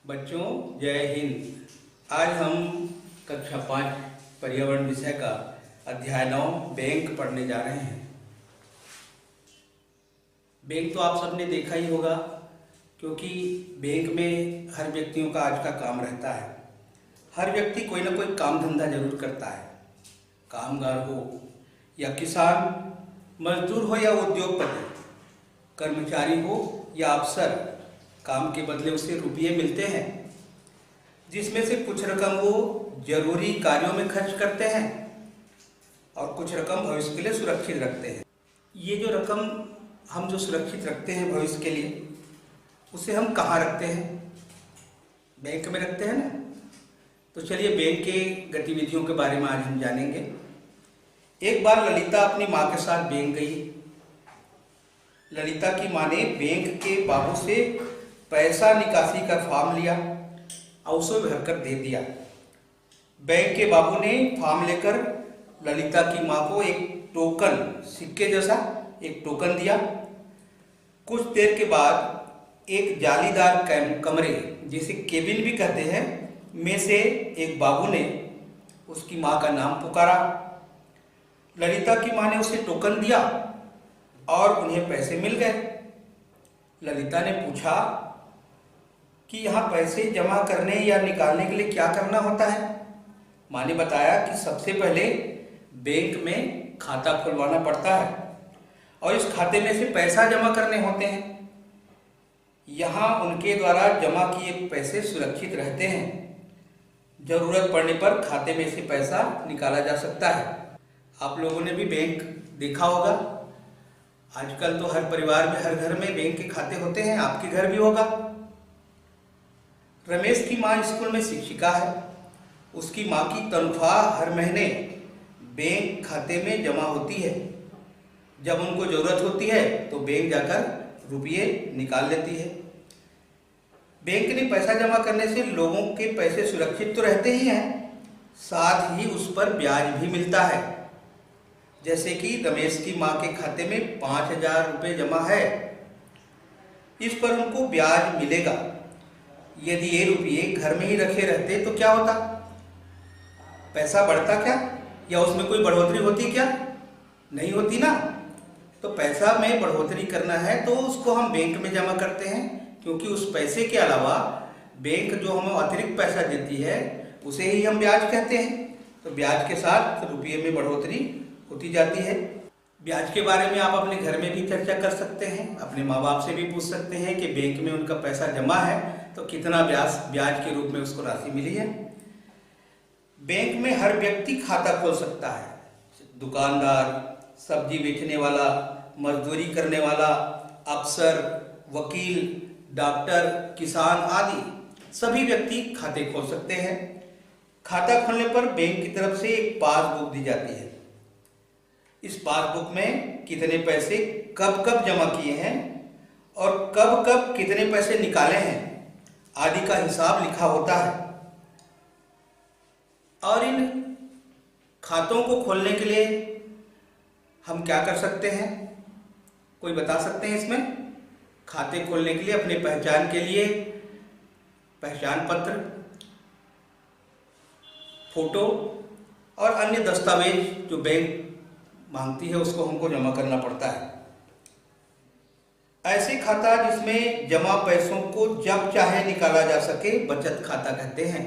बच्चों जय हिंद। आज हम कक्षा 5 पर्यावरण विषय का अध्याय 9 बैंक पढ़ने जा रहे हैं। बैंक तो आप सबने देखा ही होगा, क्योंकि बैंक में हर व्यक्तियों का आज का काम रहता है। हर व्यक्ति कोई ना कोई काम धंधा जरूर करता है। कामगार हो या किसान, मजदूर हो या उद्योगपति, कर्मचारी हो या अफसर, काम के बदले उसे रुपये मिलते हैं, जिसमें से कुछ रकम वो जरूरी कार्यों में खर्च करते हैं और कुछ रकम भविष्य के लिए सुरक्षित रखते हैं। ये जो रकम हम जो सुरक्षित रखते हैं भविष्य के लिए, उसे हम कहाँ रखते हैं? बैंक में रखते हैं ना। तो चलिए बैंक के गतिविधियों के बारे में आज हम जानेंगे। एक बार ललिता अपनी माँ के साथ बैंक गई। ललिता की माँ ने बैंक के बाबू से पैसा निकासी का फॉर्म लिया और उसे भरकर दे दिया। बैंक के बाबू ने फॉर्म लेकर ललिता की माँ को एक टोकन, सिक्के जैसा एक टोकन दिया। कुछ देर के बाद एक जालीदार कमरे, जिसे केबिन भी कहते हैं, में से एक बाबू ने उसकी माँ का नाम पुकारा। ललिता की माँ ने उसे टोकन दिया और उन्हें पैसे मिल गए। ललिता ने पूछा कि यहाँ पैसे जमा करने या निकालने के लिए क्या करना होता है? माँ ने बताया कि सबसे पहले बैंक में खाता खुलवाना पड़ता है और इस खाते में से पैसा जमा करने होते हैं। यहाँ उनके द्वारा जमा किए पैसे सुरक्षित रहते हैं। जरूरत पड़ने पर खाते में से पैसा निकाला जा सकता है। आप लोगों ने भी बैंक देखा होगा। आजकल तो हर परिवार में, हर घर में बैंक के खाते होते हैं। आपके घर भी होगा। रमेश की माँ स्कूल में शिक्षिका है। उसकी माँ की तनख्वाह हर महीने बैंक खाते में जमा होती है। जब उनको जरूरत होती है तो बैंक जाकर रुपये निकाल लेती है। बैंक ने पैसा जमा करने से लोगों के पैसे सुरक्षित तो रहते ही हैं, साथ ही उस पर ब्याज भी मिलता है। जैसे कि रमेश की माँ के खाते में 5,000 रुपये जमा है, इस पर उनको ब्याज मिलेगा। यदि ये रुपये घर में ही रखे रहते तो क्या होता? पैसा बढ़ता क्या, या उसमें कोई बढ़ोतरी होती क्या? नहीं होती ना। तो पैसा में बढ़ोतरी करना है तो उसको हम बैंक में जमा करते हैं, क्योंकि उस पैसे के अलावा बैंक जो हमें अतिरिक्त पैसा देती है उसे ही हम ब्याज कहते हैं। तो ब्याज के साथ रुपये में बढ़ोतरी होती जाती है। ब्याज के बारे में आप अपने घर में भी चर्चा कर सकते हैं। अपने माँ बाप से भी पूछ सकते हैं कि बैंक में उनका पैसा जमा है तो कितना ब्याज के रूप में उसको राशि मिली है। बैंक में हर व्यक्ति खाता खोल सकता है। दुकानदार, सब्जी बेचने वाला, मजदूरी करने वाला, अफसर, वकील, डॉक्टर, किसान आदि सभी व्यक्ति खाते खोल सकते हैं। खाता खोलने पर बैंक की तरफ से एक पासबुक दी जाती है। इस पासबुक में कितने पैसे कब कब जमा किए हैं और कब कब कितने पैसे निकाले हैं आदि का हिसाब लिखा होता है। और इन खातों को खोलने के लिए हम क्या कर सकते हैं? कोई बता सकते हैं इसमें? खाते खोलने के लिए अपने पहचान के लिए पहचान पत्र, फोटो और अन्य दस्तावेज जो बैंक मांगती है उसको हमको जमा करना पड़ता है। ऐसे खाता जिसमें जमा पैसों को जब चाहे निकाला जा सके बचत खाता कहते हैं।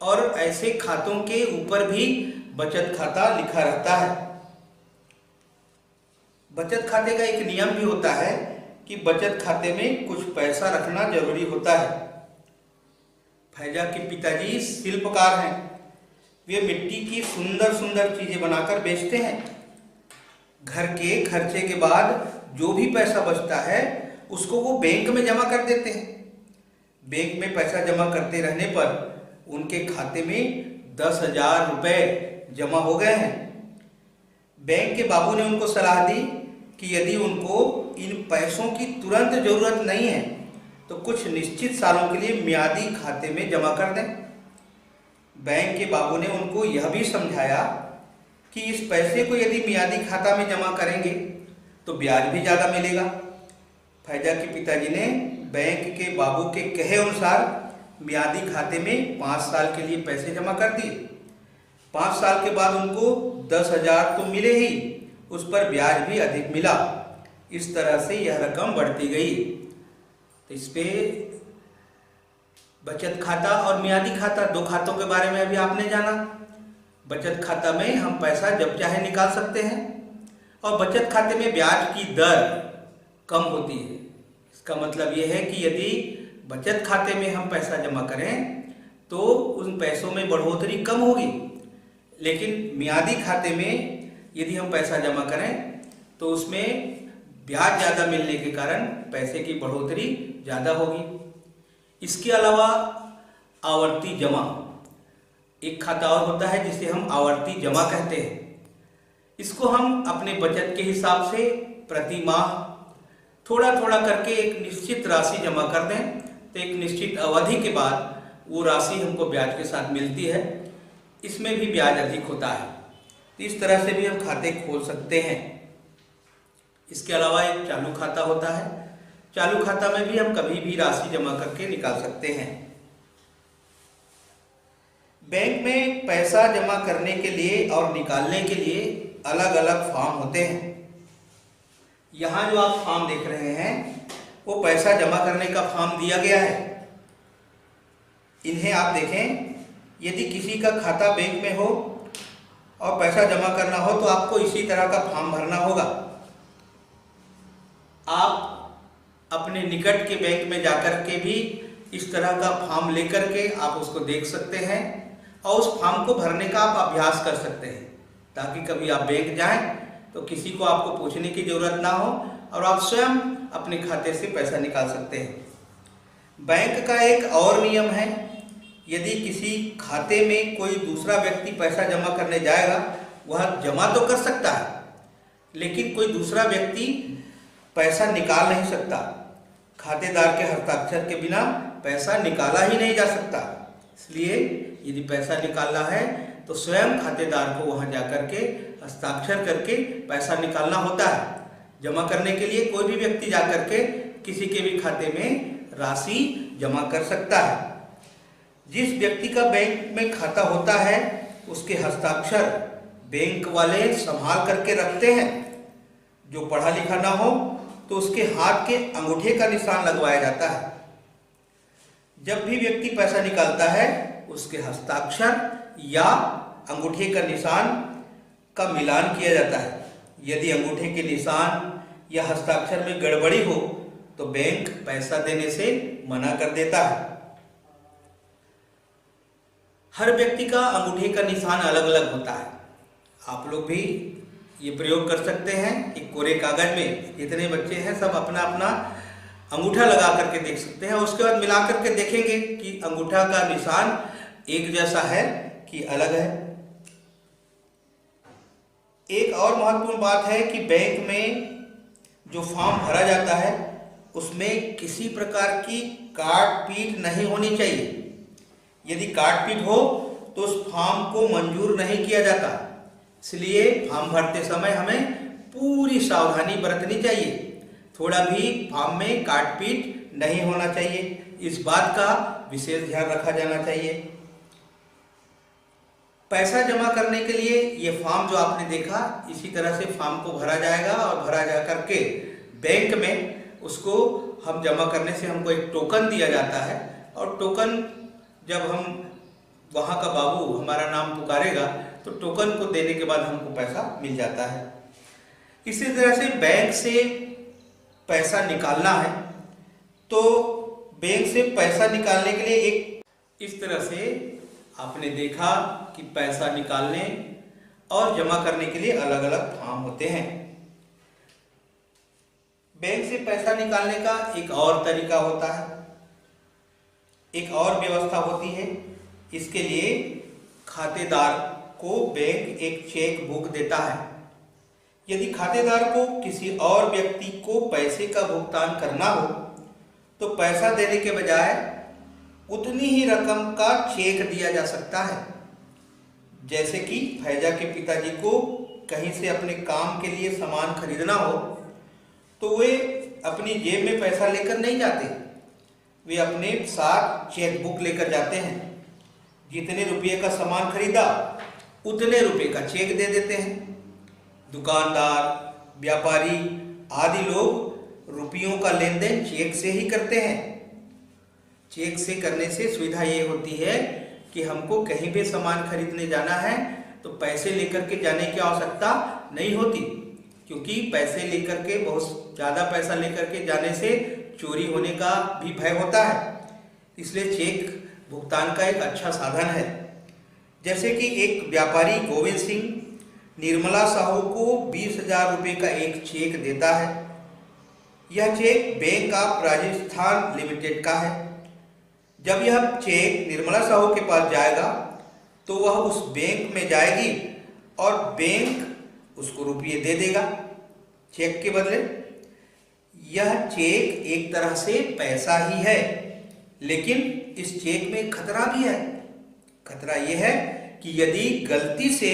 और ऐसे खातों के ऊपर भी बचत खाता लिखा रहता है। बचत खाते का एक नियम भी होता है कि बचत खाते में कुछ पैसा रखना जरूरी होता है। फैजा के पिताजी शिल्पकार हैं। वे मिट्टी की सुंदर सुंदर चीजें बनाकर बेचते हैं। घर के खर्चे के बाद जो भी पैसा बचता है उसको वो बैंक में जमा कर देते हैं। बैंक में पैसा जमा करते रहने पर उनके खाते में 10,000 रुपये जमा हो गए हैं। बैंक के बाबू ने उनको सलाह दी कि यदि उनको इन पैसों की तुरंत जरूरत नहीं है तो कुछ निश्चित सालों के लिए मियादी खाते में जमा कर दें। बैंक के बाबू ने उनको यह भी समझाया कि इस पैसे को यदि मियादी खाता में जमा करेंगे तो ब्याज भी ज़्यादा मिलेगा। फैजा के पिताजी ने बैंक के बाबू के कहे अनुसार मियादी खाते में 5 साल के लिए पैसे जमा कर दिए। 5 साल के बाद उनको 10,000 तो मिले ही, उस पर ब्याज भी अधिक मिला। इस तरह से यह रकम बढ़ती गई। तो इस पे बचत खाता और मियादी खाता, दो खातों के बारे में अभी आपने जाना। बचत खाता में हम पैसा जब चाहे निकाल सकते हैं और बचत खाते में ब्याज की दर कम होती है। इसका मतलब यह है कि यदि बचत खाते में हम पैसा जमा करें तो उन पैसों में बढ़ोतरी कम होगी, लेकिन मियादी खाते में यदि हम पैसा जमा करें तो उसमें ब्याज ज़्यादा मिलने के कारण पैसे की बढ़ोतरी ज़्यादा होगी। इसके अलावा आवर्ती जमा, एक खाता और होता है जिसे हम आवर्ती जमा कहते हैं। इसको हम अपने बचत के हिसाब से प्रति माह थोड़ा थोड़ा करके एक निश्चित राशि जमा कर दें तो एक निश्चित अवधि के बाद वो राशि हमको ब्याज के साथ मिलती है। इसमें भी ब्याज अधिक होता है। तो इस तरह से भी हम खाते खोल सकते हैं। इसके अलावा एक चालू खाता होता है। चालू खाता में भी हम कभी भी राशि जमा करके निकाल सकते हैं। बैंक में पैसा जमा करने के लिए और निकालने के लिए अलग अलग फॉर्म होते हैं। यहाँ जो आप फॉर्म देख रहे हैं वो पैसा जमा करने का फॉर्म दिया गया है। इन्हें आप देखें, यदि किसी का खाता बैंक में हो और पैसा जमा करना हो तो आपको इसी तरह का फॉर्म भरना होगा। आप अपने निकट के बैंक में जाकर के भी इस तरह का फॉर्म लेकर के आप उसको देख सकते हैं और उस फॉर्म को भरने का आप अभ्यास कर सकते हैं, ताकि कभी आप बैंक जाएं तो किसी को आपको पूछने की जरूरत ना हो और आप स्वयं अपने खाते से पैसा निकाल सकते हैं। बैंक का एक और नियम है, यदि किसी खाते में कोई दूसरा व्यक्ति पैसा जमा करने जाएगा, वह जमा तो कर सकता है लेकिन कोई दूसरा व्यक्ति पैसा निकाल नहीं सकता। खातेदार के हस्ताक्षर के बिना पैसा निकाला ही नहीं जा सकता। इसलिए यदि पैसा निकालना है तो स्वयं खातेदार को वहां जाकर के हस्ताक्षर करके पैसा निकालना होता है। जमा करने के लिए कोई भी व्यक्ति जाकर के किसी के भी खाते में राशि जमा कर सकता है। जिस व्यक्ति का बैंक में खाता होता है उसके हस्ताक्षर बैंक वाले संभाल करके रखते हैं। जो पढ़ा लिखा ना हो तो उसके हाथ के अंगूठे का निशान लगवाया जाता है। जब भी व्यक्ति पैसा निकालता है उसके हस्ताक्षर या अंगूठे का निशान का मिलान किया जाता है। यदि अंगूठे के निशान या हस्ताक्षर में गड़बड़ी हो तो बैंक पैसा देने से मना कर देता है। हर व्यक्ति का अंगूठे का निशान अलग अलग होता है। आप लोग भी ये प्रयोग कर सकते हैं। एक कोरे कागज में जितने बच्चे हैं सब अपना अपना अंगूठा लगा करके देख सकते हैं। उसके बाद मिला करके देखेंगे कि अंगूठा का निशान एक जैसा है कि अलग है। एक और महत्वपूर्ण बात है कि बैंक में जो फॉर्म भरा जाता है उसमें किसी प्रकार की काट पीट नहीं होनी चाहिए। यदि काट पीट हो तो उस फॉर्म को मंजूर नहीं किया जाता। इसलिए फॉर्म भरते समय हमें पूरी सावधानी बरतनी चाहिए। थोड़ा भी फॉर्म में काट पीट नहीं होना चाहिए। इस बात का विशेष ध्यान रखा जाना चाहिए। पैसा जमा करने के लिए ये फॉर्म जो आपने देखा, इसी तरह से फॉर्म को भरा जाएगा और भरा जा करके बैंक में उसको हम जमा करने से हमको एक टोकन दिया जाता है और टोकन जब हम वहाँ का बाबू हमारा नाम पुकारेगा तो टोकन को देने के बाद हमको पैसा मिल जाता है। इसी तरह से बैंक से पैसा निकालना है तो बैंक से पैसा निकालने के लिए एक इस तरह से आपने देखा कि पैसा निकालने और जमा करने के लिए अलग अलग फॉर्म होते हैं। बैंक से पैसा निकालने का एक और तरीका होता है, एक और व्यवस्था होती है। इसके लिए खातेदार को बैंक एक चेक बुक देता है। यदि खातेदार को किसी और व्यक्ति को पैसे का भुगतान करना हो तो पैसा देने के बजाय उतनी ही रकम का चेक दिया जा सकता है। जैसे कि फैजा के पिताजी को कहीं से अपने काम के लिए सामान खरीदना हो तो वे अपनी जेब में पैसा लेकर नहीं जाते, वे अपने साथ चेक बुक लेकर जाते हैं। जितने रुपये का सामान खरीदा उतने रुपये का चेक दे देते हैं। दुकानदार, व्यापारी आदि लोग रुपयों का लेन देन चेक से ही करते हैं। चेक से करने से सुविधा ये होती है कि हमको कहीं भी सामान खरीदने जाना है तो पैसे लेकर के जाने की आवश्यकता नहीं होती, क्योंकि पैसे लेकर के बहुत ज़्यादा पैसा लेकर के जाने से चोरी होने का भी भय होता है। इसलिए चेक भुगतान का एक अच्छा साधन है। जैसे कि एक व्यापारी गोविंद सिंह निर्मला साहू को 20,000 रुपये का एक चेक देता है। यह cheque bank of Rajasthan limited का है। जब यह चेक निर्मला साहू के पास जाएगा तो वह उस बैंक में जाएगी और बैंक उसको रुपये दे देगा चेक के बदले। यह चेक एक तरह से पैसा ही है, लेकिन इस चेक में खतरा भी है। खतरा यह है कि यदि गलती से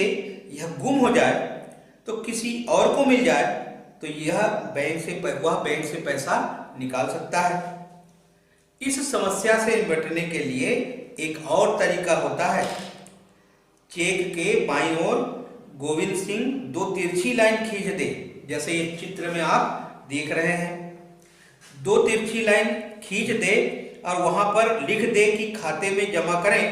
यह गुम हो जाए तो किसी और को मिल जाए तो वह बैंक से पैसा निकाल सकता है। इस समस्या से निपटने के लिए एक और तरीका होता है। चेक के बाईं ओर गोविंद सिंह 2 तिरछी लाइन खींच दे, जैसे ये चित्र में आप देख रहे हैं। 2 तिरछी लाइन खींच दे और वहां पर लिख दे कि खाते में जमा करें,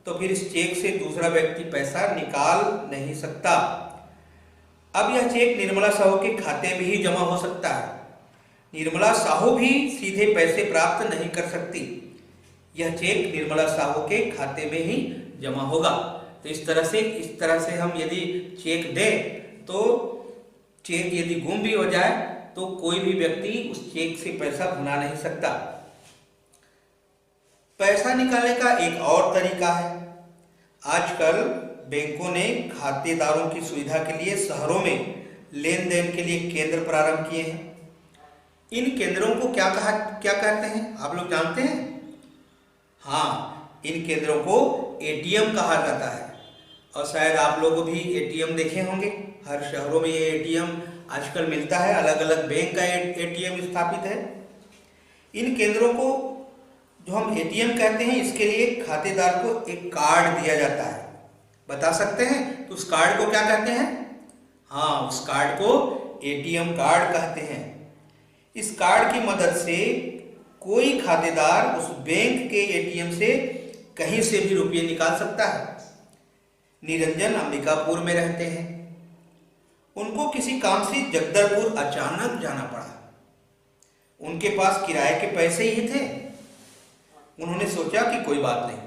तो फिर इस चेक से दूसरा व्यक्ति पैसा निकाल नहीं सकता। अब यह चेक निर्मला साहू के खाते में ही जमा हो सकता है। निर्मला साहू भी सीधे पैसे प्राप्त नहीं कर सकती। यह चेक निर्मला साहू के खाते में ही जमा होगा। तो इस तरह से हम यदि चेक दें तो चेक यदि गुम भी हो जाए तो कोई भी व्यक्ति उस चेक से पैसा भुना नहीं सकता। पैसा निकालने का एक और तरीका है। आजकल बैंकों ने खातेदारों की सुविधा के लिए शहरों में लेन देन के लिए केंद्र प्रारंभ किए हैं। इन केंद्रों को क्या कहते हैं आप लोग जानते हैं? हाँ, इन केंद्रों को एटीएम कहा जाता है। और शायद आप लोग भी एटीएम देखे होंगे। हर शहरों में ये एटीएम आजकल मिलता है। अलग अलग बैंक का एटीएम स्थापित है। इन केंद्रों को जो हम एटीएम कहते हैं, इसके लिए खातेदार को एक कार्ड दिया जाता है। बता सकते हैं तो उस कार्ड को क्या कहते हैं? हाँ, उस कार्ड को एटीएम कार्ड कहते हैं। इस कार्ड की मदद से कोई खातेदार उस बैंक के एटीएम से कहीं से भी रुपये निकाल सकता है। निरंजन अंबिकापुर में रहते हैं। उनको किसी काम से जगदलपुर अचानक जाना पड़ा। उनके पास किराए के पैसे ही थे। उन्होंने सोचा कि कोई बात नहीं,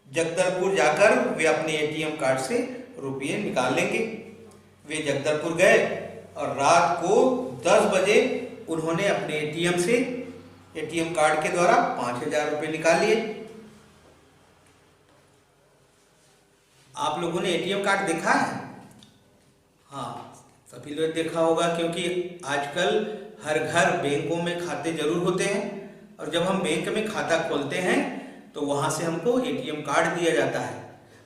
जगदलपुर जाकर वे अपने एटीएम कार्ड से रुपये निकाल लेंगे। वे जगदलपुर गए और रात को 10 बजे उन्होंने अपने एटीएम कार्ड के द्वारा 5,000 रुपये निकाल लिए। आप लोगों ने एटीएम कार्ड देखा है? हाँ, सभी लोग देखा होगा, क्योंकि आजकल हर घर बैंकों में खाते जरूर होते हैं। और जब हम बैंक में खाता खोलते हैं तो वहां से हमको एटीएम कार्ड दिया जाता है।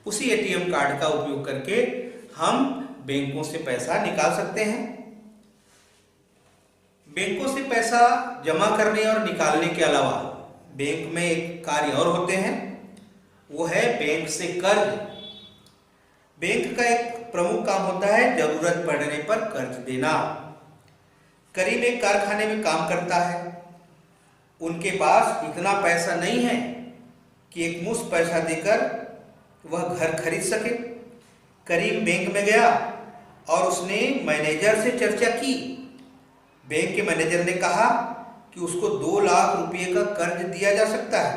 उसी एटीएम कार्ड का उपयोग करके हम बैंकों से पैसा निकाल सकते हैं। बैंकों से पैसा जमा करने और निकालने के अलावा बैंक में एक कार्य और होते हैं, वो है बैंक से कर्ज। बैंक का एक प्रमुख काम होता है जरूरत पड़ने पर कर्ज देना। करीब एक कारखाने में काम करता है। उनके पास इतना पैसा नहीं है कि एक मुश्त पैसा देकर वह घर खरीद सके। करीम बैंक में गया और उसने मैनेजर से चर्चा की। बैंक के मैनेजर ने कहा कि उसको 2 लाख रुपए का कर्ज दिया जा सकता है।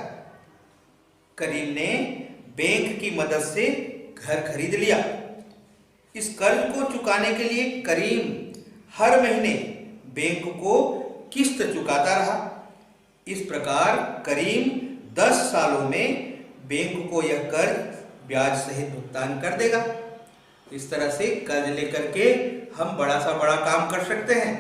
करीम ने बैंक की मदद से घर खरीद लिया। इस कर्ज को चुकाने के लिए करीम हर महीने बैंक को किस्त चुकाता रहा। इस प्रकार करीम 10 सालों में बैंक को यह कर्ज ब्याज सहित भुगतान कर देगा। इस तरह से कर्ज लेकर के हम बड़ा सा बड़ा काम कर सकते हैं।